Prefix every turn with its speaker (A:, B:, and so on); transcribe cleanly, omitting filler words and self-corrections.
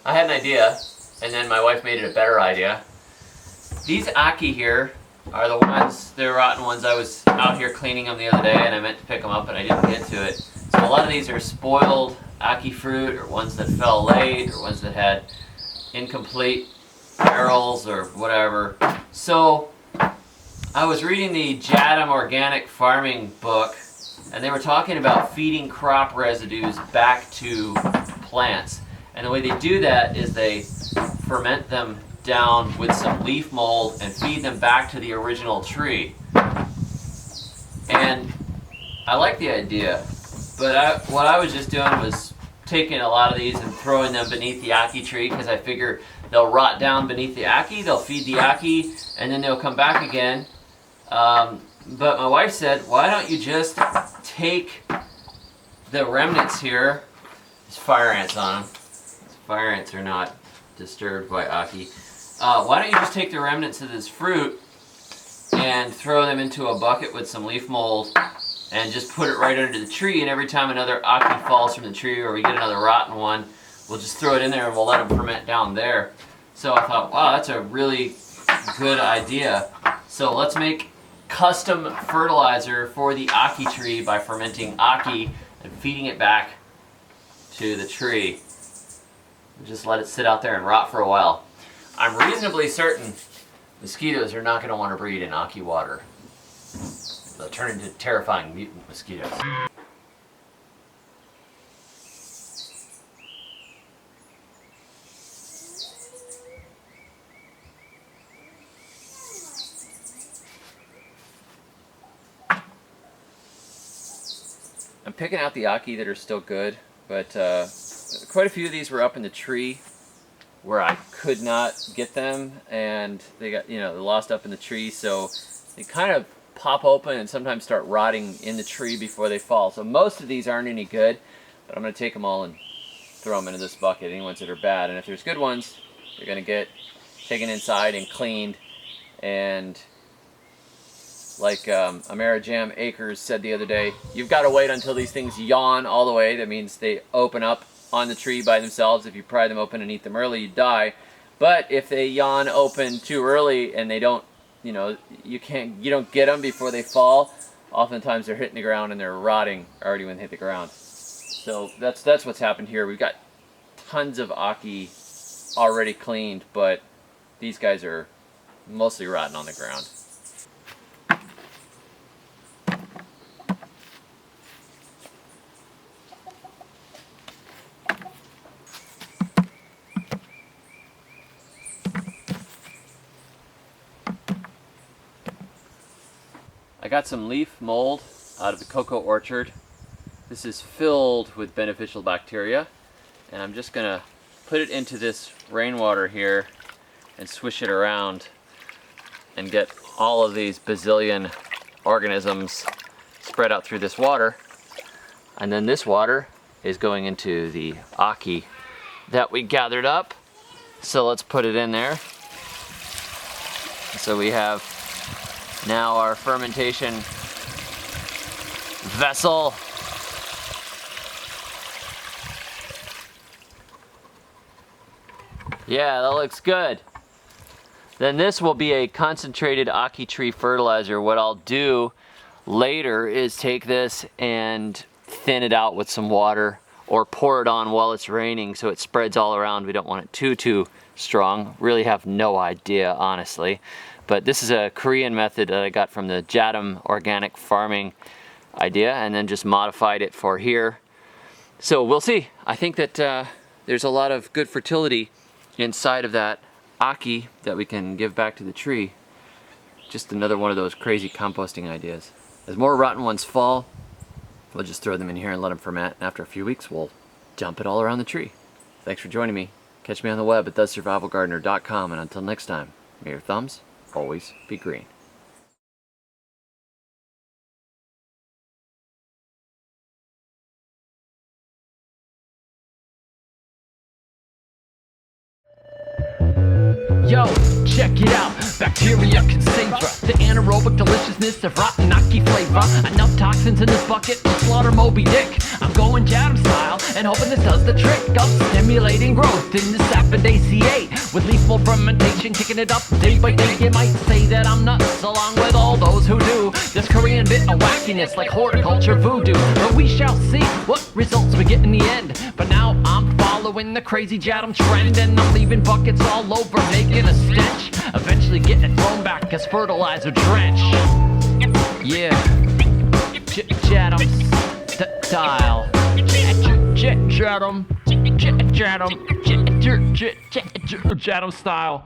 A: I had an idea, and then my wife made it a better idea. These Ackee here are the ones, they're rotten ones. I was out here cleaning them the other day, and I meant to pick them up, and I didn't get to it. So a lot of these are spoiled Ackee fruit, or ones that fell late, or ones that had incomplete barrels, or whatever. So I was reading the JADAM Organic Farming book, and they were talking about feeding crop residues back to plants. And the way they do that is they ferment them down with some leaf mold and feed them back to the original tree. And I like the idea, but what I was just doing was taking a lot of these and throwing them beneath the Ackee tree, because I figure they'll rot down beneath the Ackee, they'll feed the Ackee, and then they'll come back again. But my wife said, why don't you just take the remnants here, there's fire ants on them, fire ants are not disturbed by Ackee. Why don't you just take the remnants of this fruit and throw them into a bucket with some leaf mold and just put it right under the tree, and every time another Ackee falls from the tree or we get another rotten one, we'll just throw it in there and we'll let them ferment down there. So I thought, wow, that's a really good idea. So let's make custom fertilizer for the Ackee tree by fermenting Ackee and feeding it back to the tree. Just let it sit out there and rot for a while. I'm reasonably certain mosquitoes are not going to want to breed in Ackee water. They'll turn into terrifying mutant mosquitoes. I'm picking out the Ackee that are still good, but quite a few of these were up in the tree where I could not get them, and they got, they lost up in the tree, so they kind of pop open and sometimes start rotting in the tree before they fall. So most of these aren't any good, but I'm going to take them all and throw them into this bucket, any ones that are bad. And if there's good ones, they're going to get taken inside and cleaned. And like Amerijam Acres said the other day, you've got to wait until these things yawn all the way. That means they open up on the tree by themselves. If you pry them open and eat them early, you die. But if they yawn open too early and they don't, you don't get them before they fall, oftentimes they're hitting the ground and they're rotting already when they hit the ground. So that's what's happened here. We've got tons of Ackee already cleaned, but these guys are mostly rotten on the ground. I got some leaf mold out of the cocoa orchard. This is filled with beneficial bacteria, and I'm just gonna put it into this rainwater here and swish it around and get all of these bazillion organisms spread out through this water. And then this water is going into the Ackee that we gathered up. So let's put it in there. So we have now our fermentation vessel. Yeah, that looks good. Then this will be a concentrated Ackee tree fertilizer. What I'll do later is take this and thin it out with some water or pour it on while it's raining so it spreads all around. We don't want it too strong. Really have no idea, honestly. But this is a Korean method that I got from the JADAM Organic Farming idea, and then just modified it for here. So we'll see. I think that there's a lot of good fertility inside of that Ackee that we can give back to the tree. Just another one of those crazy composting ideas. As more rotten ones fall, we'll just throw them in here and let them ferment. And after a few weeks, we'll dump it all around the tree. Thanks for joining me. Catch me on the web at thesurvivalgardener.com, and until next time, may your thumbs always be green. Yo, check it out.
B: Bacteria can savor the anaerobic deliciousness of rotten Ackee flavor. Enough toxins in this bucket to slaughter Moby Dick. I'm going JADAM style and hoping this does the trick of stimulating growth in the saponaceae with leaf mold fermentation, kicking it up day by day. You might say that I'm nuts, along with all those who do this Korean bit of wackiness like horticulture voodoo. But we shall see what results we get in the end. But now I'm following the crazy JADAM trend, and I'm leaving buckets all over, making a stench. Eventually getting thrown back as fertilizer drench. Yeah, JADAM style. JADAM style.